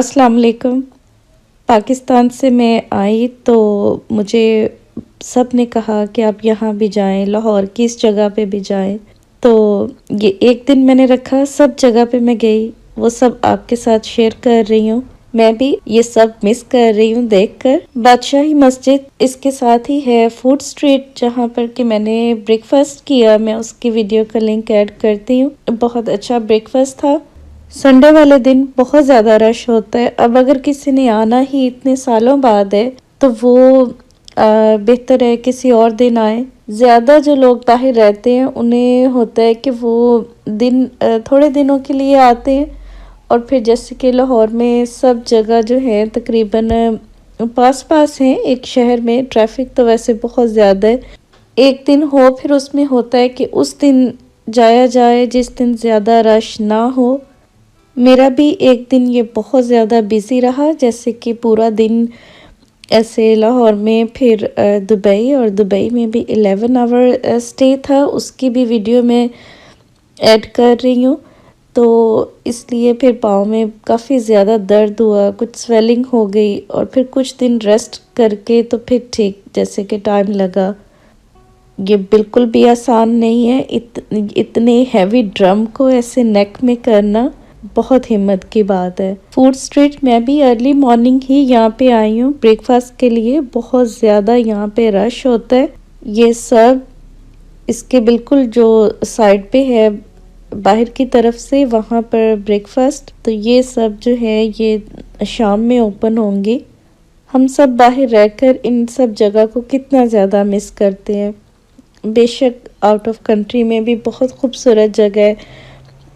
अस्सलाम वालेकुम। पाकिस्तान से मैं आई तो मुझे सब ने कहा कि आप यहाँ भी जाएं, लाहौर की इस जगह पे भी जाएं। तो ये एक दिन मैंने रखा, सब जगह पे मैं गई, वो सब आपके साथ शेयर कर रही हूँ। मैं भी ये सब मिस कर रही हूँ देखकर। बादशाही मस्जिद इसके साथ ही है फूड स्ट्रीट, जहाँ पर कि मैंने ब्रेकफास्ट किया। मैं उसकी वीडियो का लिंक ऐड करती हूँ। बहुत अच्छा ब्रेकफास्ट था। संडे वाले दिन बहुत ज़्यादा रश होता है। अब अगर किसी ने आना ही इतने सालों बाद है तो वो बेहतर है किसी और दिन आए। ज़्यादा जो लोग बाहर रहते हैं उन्हें होता है कि वो दिन थोड़े दिनों के लिए आते हैं, और फिर जैसे कि लाहौर में सब जगह जो है तकरीबन पास पास हैं। एक शहर में ट्रैफिक तो वैसे बहुत ज़्यादा है। एक दिन हो फिर उसमें होता है कि उस दिन जाया जाए जिस दिन ज़्यादा रश ना हो। मेरा भी एक दिन ये बहुत ज़्यादा बिज़ी रहा, जैसे कि पूरा दिन ऐसे लाहौर में, फिर दुबई, और दुबई में भी 11 आवर स्टे था। उसकी भी वीडियो मैं ऐड कर रही हूँ। तो इसलिए फिर पाँव में काफ़ी ज़्यादा दर्द हुआ, कुछ स्वेलिंग हो गई, और फिर कुछ दिन रेस्ट करके तो फिर ठीक जैसे कि टाइम लगा। ये बिल्कुल भी आसान नहीं है। इतने हैवी ड्रम को ऐसे नेक में करना बहुत हिम्मत की बात है। फूड स्ट्रीट मैं भी अर्ली मॉर्निंग ही यहाँ पे आई हूँ ब्रेकफास्ट के लिए। बहुत ज़्यादा यहाँ पे रश होता है। ये सब इसके बिल्कुल जो साइड पे है बाहर की तरफ से, वहाँ पर ब्रेकफास्ट, तो ये सब जो है ये शाम में ओपन होंगी। हम सब बाहर रहकर इन सब जगह को कितना ज़्यादा मिस करते हैं। बेशक आउट ऑफ कंट्री में भी बहुत खूबसूरत जगह है,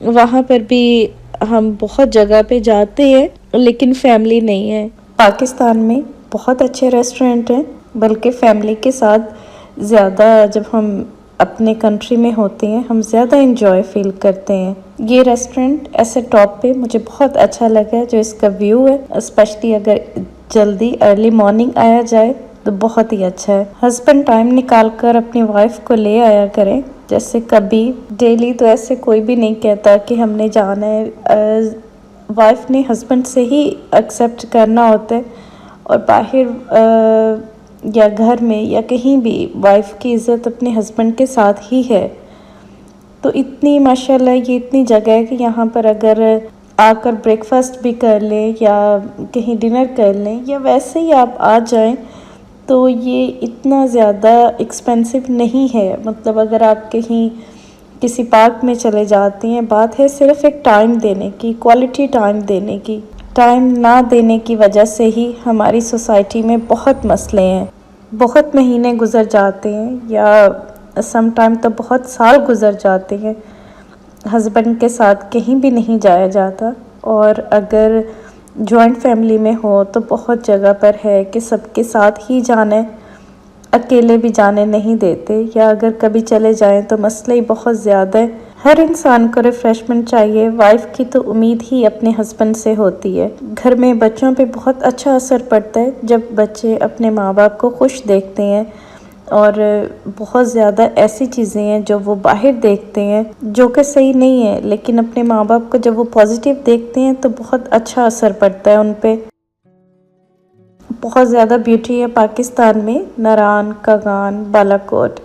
वहाँ पर भी हम बहुत जगह पे जाते हैं, लेकिन फैमिली नहीं है। पाकिस्तान में बहुत अच्छे रेस्टोरेंट हैं, बल्कि फैमिली के साथ ज़्यादा जब हम अपने कंट्री में होते हैं हम ज़्यादा इंजॉय फील करते हैं। ये रेस्टोरेंट ऐसे टॉप पे मुझे बहुत अच्छा लगा, जो इसका व्यू है, स्पेशली अगर जल्दी अर्ली मॉर्निंग आया जाए तो बहुत ही अच्छा है। हस्बैंड टाइम निकाल कर अपनी वाइफ को ले आया करें, जैसे कभी डेली तो ऐसे कोई भी नहीं कहता कि हमने जाना है। वाइफ ने हस्बैंड से ही एक्सेप्ट करना होता है, और बाहर या घर में या कहीं भी वाइफ की इज़्ज़त अपने हस्बैंड के साथ ही है। तो इतनी माशाल्लाह ये इतनी जगह है कि यहाँ पर अगर आकर ब्रेकफास्ट भी कर लें या कहीं डिनर कर लें या वैसे ही आप आ जाएं, तो ये इतना ज़्यादा एक्सपेंसिव नहीं है। मतलब अगर आप कहीं किसी पार्क में चले जाते हैं, बात है सिर्फ एक टाइम देने की, क्वालिटी टाइम देने की। टाइम ना देने की वजह से ही हमारी सोसाइटी में बहुत मसले हैं। बहुत महीने गुजर जाते हैं या सम टाइम तो बहुत साल गुजर जाते हैं, हस्बैंड के साथ कहीं भी नहीं जाया जाता। और अगर जॉइंट फैमिली में हो तो बहुत जगह पर है कि सबके साथ ही जाना है, अकेले भी जाने नहीं देते, या अगर कभी चले जाएं तो मसले ही बहुत ज़्यादा है। हर इंसान को रिफ़्रेशमेंट चाहिए। वाइफ की तो उम्मीद ही अपने हस्बैंड से होती है। घर में बच्चों पे बहुत अच्छा असर पड़ता है जब बच्चे अपने माँ बाप को खुश देखते हैं, और बहुत ज़्यादा ऐसी चीज़ें हैं जो वो बाहर देखते हैं जो कि सही नहीं है, लेकिन अपने माँ बाप को जब वो पॉजिटिव देखते हैं तो बहुत अच्छा असर पड़ता है उन पे। बहुत ज़्यादा ब्यूटी है पाकिस्तान में। नारान, कागान, बालाकोट,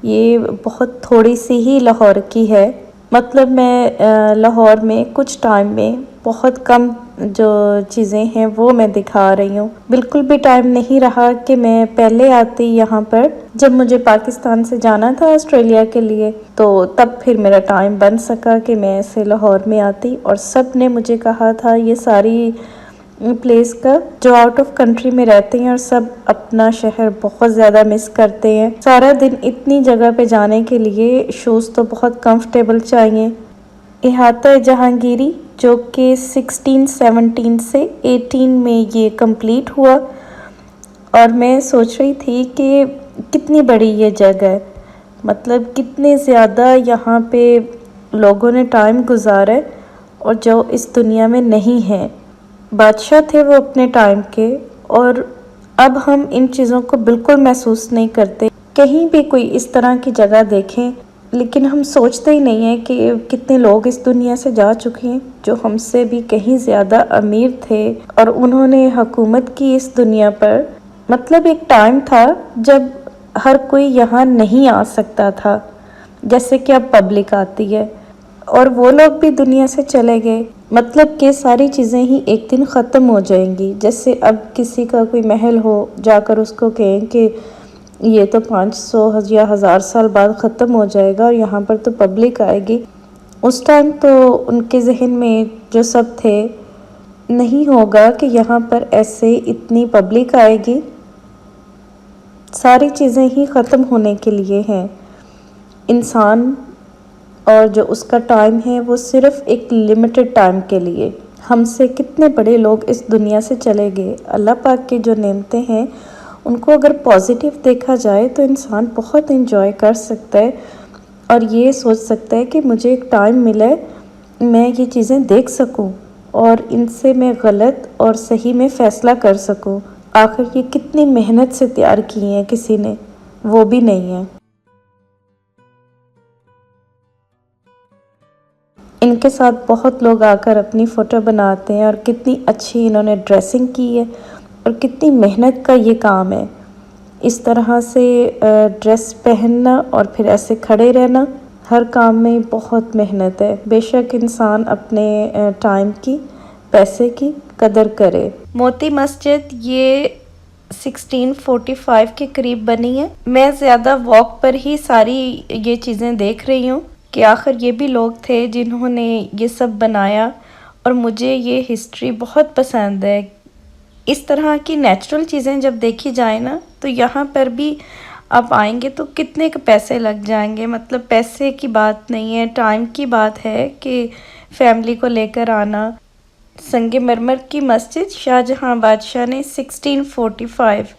ये बहुत थोड़ी सी ही लाहौर की है। मतलब मैं लाहौर में कुछ टाइम में बहुत कम जो चीज़ें हैं वो मैं दिखा रही हूँ। बिल्कुल भी टाइम नहीं रहा कि मैं पहले आती यहाँ पर। जब मुझे पाकिस्तान से जाना था ऑस्ट्रेलिया के लिए, तो तब फिर मेरा टाइम बन सका कि मैं ऐसे लाहौर में आती। और सब ने मुझे कहा था ये सारी प्लेस का, जो आउट ऑफ कंट्री में रहते हैं और सब अपना शहर बहुत ज़्यादा मिस करते हैं। सारा दिन इतनी जगह पे जाने के लिए शूज़ तो बहुत कंफर्टेबल चाहिए। इहाता जहांगीरी जो कि 1617 से 18 में ये कंप्लीट हुआ, और मैं सोच रही थी कि कितनी बड़ी ये जगह है, मतलब कितने ज़्यादा यहाँ पे लोगों ने टाइम गुजारा है और जो इस दुनिया में नहीं है। बादशाह थे वो अपने टाइम के, और अब हम इन चीज़ों को बिल्कुल महसूस नहीं करते। कहीं भी कोई इस तरह की जगह देखें लेकिन हम सोचते ही नहीं हैं कि कितने लोग इस दुनिया से जा चुके हैं जो हमसे भी कहीं ज़्यादा अमीर थे और उन्होंने हुकूमत की इस दुनिया पर। मतलब एक टाइम था जब हर कोई यहाँ नहीं आ सकता था, जैसे कि अब पब्लिक आती है, और वो लोग भी दुनिया से चले गए। मतलब कि सारी चीज़ें ही एक दिन ख़त्म हो जाएंगी। जैसे अब किसी का कोई महल हो, जाकर उसको कहें कि ये तो 500 या 1000 साल बाद ख़त्म हो जाएगा और यहाँ पर तो पब्लिक आएगी। उस टाइम तो उनके जहन में जो सब थे, नहीं होगा कि यहाँ पर ऐसे इतनी पब्लिक आएगी। सारी चीज़ें ही ख़त्म होने के लिए हैं। इंसान और जो उसका टाइम है वो सिर्फ़ एक लिमिटेड टाइम के लिए। हमसे कितने बड़े लोग इस दुनिया से चले गए। अल्लाह पाक की जो नेमतें हैं उनको अगर पॉजिटिव देखा जाए तो इंसान बहुत एंजॉय कर सकता है और ये सोच सकता है कि मुझे एक टाइम मिला है, मैं ये चीज़ें देख सकूं और इनसे मैं गलत और सही में फ़ैसला कर सकूं। आखिर ये कितनी मेहनत से तैयार की हैं किसी ने, वो भी नहीं है। इनके साथ बहुत लोग आकर अपनी फ़ोटो बनाते हैं और कितनी अच्छी इन्होंने ड्रेसिंग की है और कितनी मेहनत का ये काम है। इस तरह से ड्रेस पहनना और फिर ऐसे खड़े रहना, हर काम में बहुत मेहनत है। बेशक इंसान अपने टाइम की, पैसे की कदर करे। मोती मस्जिद ये 1645 के करीब बनी है। मैं ज़्यादा वॉक पर ही सारी ये चीज़ें देख रही हूँ कि आखिर ये भी लोग थे जिन्होंने ये सब बनाया, और मुझे ये हिस्ट्री बहुत पसंद है। इस तरह की नेचुरल चीज़ें जब देखी जाए ना, तो यहाँ पर भी आप आएंगे तो कितने के पैसे लग जाएंगे। मतलब पैसे की बात नहीं है, टाइम की बात है कि फैमिली को लेकर आना। संगमरमर की मस्जिद शाहजहां बादशाह ने 1645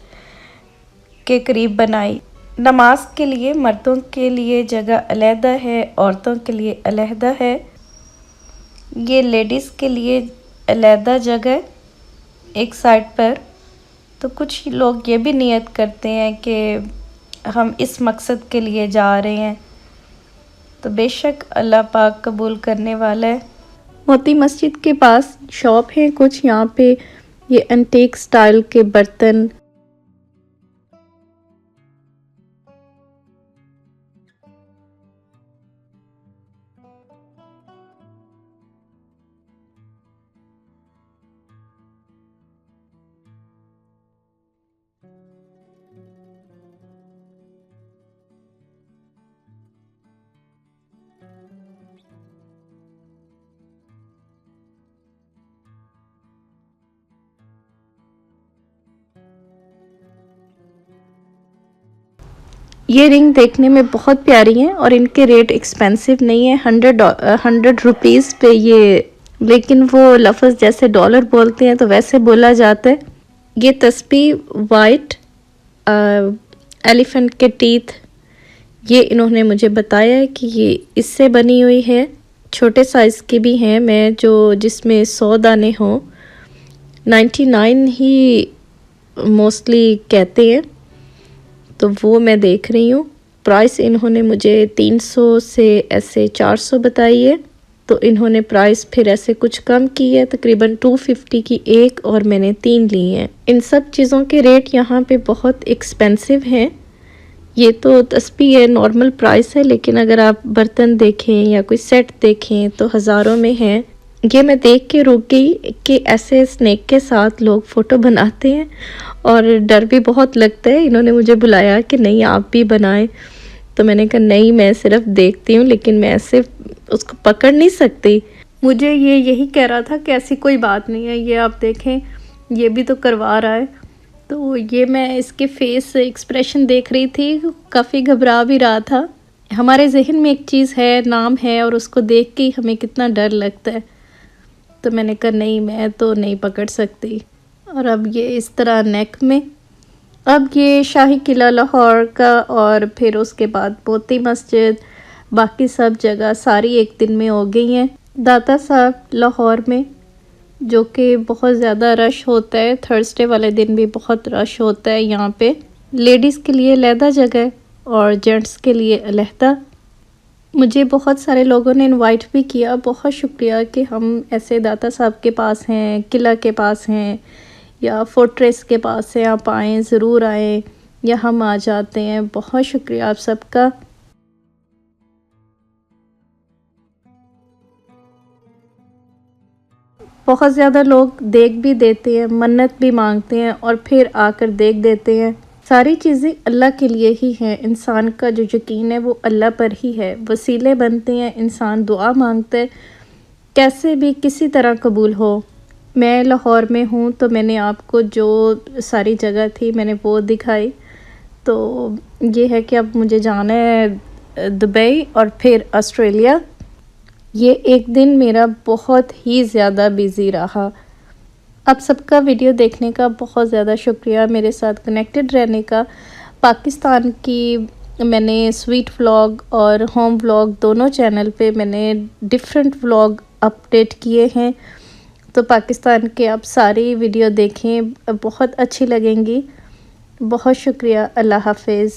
के करीब बनाई। नमाज के लिए मर्दों के लिए जगह अलहदा है, औरतों के लिए अलहदा है। ये लेडीज़ के लिए अलहदा जगह एक साइड पर। तो कुछ लोग ये भी नियत करते हैं कि हम इस मकसद के लिए जा रहे हैं, तो बेशक अल्लाह पाक कबूल करने वाला है। मोती मस्जिद के पास शॉप है कुछ, यहाँ पे ये एंटीक स्टाइल के बर्तन। ये रिंग देखने में बहुत प्यारी हैं और इनके रेट एक्सपेंसिव नहीं है। 100 रुपीज़ पे ये, लेकिन वो लफ्ज़ जैसे डॉलर बोलते हैं तो वैसे बोला जाता है। ये तस्बीह वाइट एलिफेंट के टीथ, ये इन्होंने मुझे बताया है कि ये इससे बनी हुई है। छोटे साइज़ की भी हैं, मैं जो जिसमें 100 दाने हों। 99 ही मोस्टली कहते हैं, तो वो मैं देख रही हूँ। प्राइस इन्होंने मुझे 300 से ऐसे 400 बताई है, तो इन्होंने प्राइस फिर ऐसे कुछ कम की है, तकरीबन 250 की एक, और मैंने 3 ली हैं। इन सब चीज़ों के रेट यहाँ पे बहुत एक्सपेंसिव हैं। ये तो तस्बीह है, नॉर्मल प्राइस है, लेकिन अगर आप बर्तन देखें या कोई सेट देखें तो हज़ारों में हैं। ये मैं देख के रुक गई कि ऐसे स्नैक के साथ लोग फ़ोटो बनाते हैं और डर भी बहुत लगता है। इन्होंने मुझे बुलाया कि नहीं आप भी बनाएं, तो मैंने कहा नहीं, मैं सिर्फ देखती हूँ, लेकिन मैं ऐसे उसको पकड़ नहीं सकती। मुझे ये यही कह रहा था कि ऐसी कोई बात नहीं है, ये आप देखें ये भी तो करवा रहा है। तो ये मैं इसके फेस एक्सप्रेशन देख रही थी, काफ़ी घबरा भी रहा था। हमारे जहन में एक चीज़ है, नाम है, और उसको देख के ही हमें कितना डर लगता है। तो मैंने कहा नहीं, मैं तो नहीं पकड़ सकती। और अब ये इस तरह नेक में। अब ये शाही किला लाहौर का, और फिर उसके बाद मोती मस्जिद, बाकी सब जगह सारी एक दिन में हो गई हैं। दाता साहब लाहौर में, जो कि बहुत ज़्यादा रश होता है, थर्सडे वाले दिन भी बहुत रश होता है यहाँ पे। लेडीज़ के लिए अलहदा जगह और जेंट्स के लिए अलहदा। मुझे बहुत सारे लोगों ने इनवाइट भी किया, बहुत शुक्रिया कि हम ऐसे दाता साहब के पास हैं, किला के पास हैं या फोर्ट्रेस के पास हैं, आप आएँ, ज़रूर आएँ या हम आ जाते हैं। बहुत शुक्रिया आप सबका। बहुत ज़्यादा लोग देख भी देते हैं, मन्नत भी मांगते हैं और फिर आकर देख देते हैं। सारी चीज़ें अल्लाह के लिए ही हैं, इंसान का जो यकीन है वो अल्लाह पर ही है। वसीले बनते हैं, इंसान दुआ मांगता है, कैसे भी किसी तरह कबूल हो। मैं लाहौर में हूँ तो मैंने आपको जो सारी जगह थी मैंने वो दिखाई। तो ये है कि अब मुझे जाना है दुबई और फिर ऑस्ट्रेलिया। ये एक दिन मेरा बहुत ही ज़्यादा बिज़ी रहा। आप सबका वीडियो देखने का बहुत ज़्यादा शुक्रिया, मेरे साथ कनेक्टेड रहने का। पाकिस्तान की मैंने स्वीट व्लॉग और होम व्लॉग दोनों चैनल पे मैंने डिफरेंट व्लॉग अपडेट किए हैं, तो पाकिस्तान के आप सारी वीडियो देखें, बहुत अच्छी लगेंगी। बहुत शुक्रिया। अल्लाह हाफ़िज़।